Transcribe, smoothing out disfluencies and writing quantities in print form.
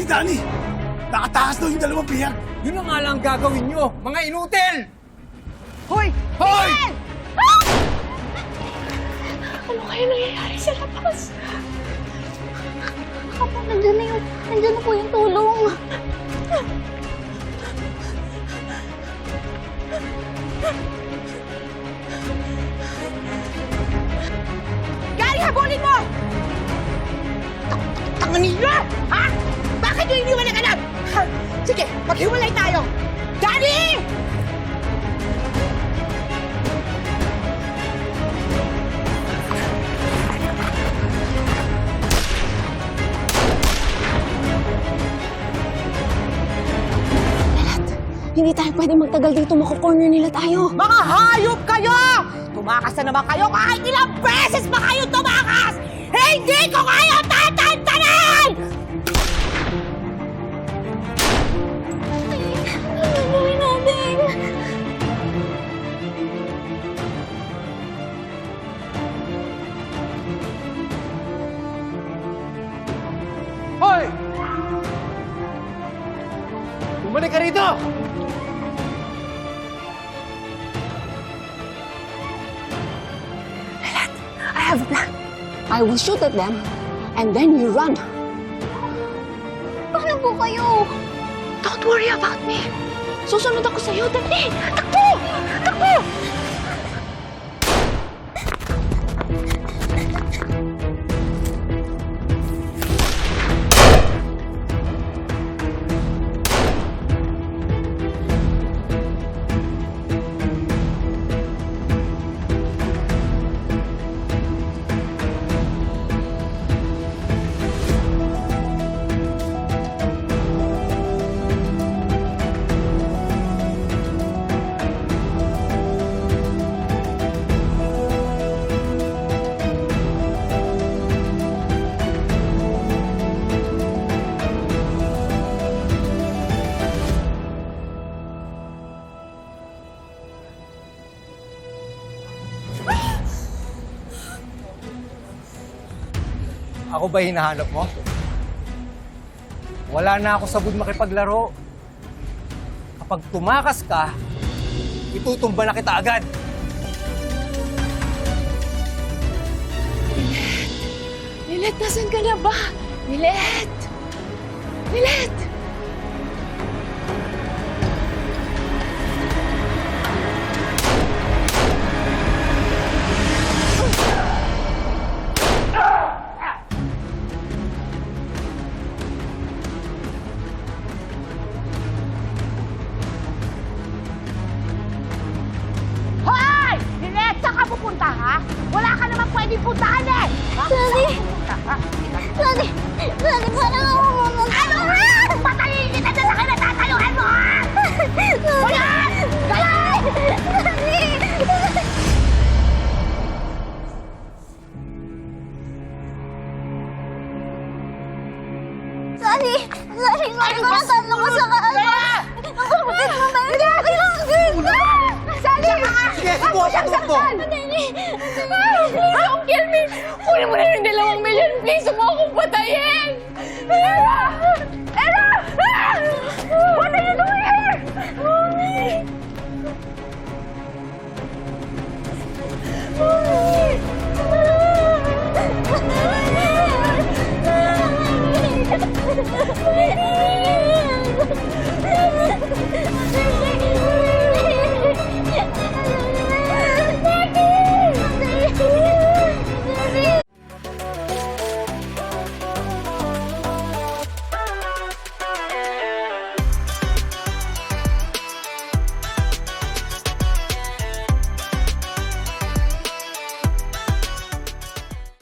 Danny! Nakatakas daw yung dalawang bihag! Yun na nga lang gagawin nyo, mga inutil! Hoy! Hoy! Ano kaya nangyayari sa labas? Kapag nandiyan na po yung tulong. Gary, habulin mo! Tangan ninyo! Ha? Bakit nyo iniwan ang anak? Ha? Sige, maghiwalay tayo! Gary! Hindi tayo pwede magtagal dito. Mako-corner nila tayo. Mga hayop kayo! Tumakas na naman kayo kahit ilang beses pa kayo tumakas! Hindi ko kayo tatantanan! Ano gawin natin? Hoy! Bumalik ka rito! I have a plan. I will shoot at them, and then you run. Paano po kayo? Don't worry about me. Susunod ako sa'yo. Dali! Takbo! Takbo! Ako ba hinahanap mo? Wala na ako sabod makipaglaro. Kapag tumakas ka, itutumba na kita agad. Nilet, nasan ka na ba? Nilet! Nilet! Hoy! Linet, saan ka pupunta, ha? Wala ka naman pwedeng puntahan eh! Daddy! Daddy! Daddy, parang ako mamang... Ano ha? Patayin kita na sa kinatatayuhan mo, ha? Wala! Galay! Daddy! Daddy! Daddy, nakakatalo ko sa kaalma! Ang kapatid mo ba yun? Daddy! Sige, subukan sa tuwag mo! Daddy! Please don't kill me! Kunin mo na yung 2 milyon! Please, huwag mo akong patayin!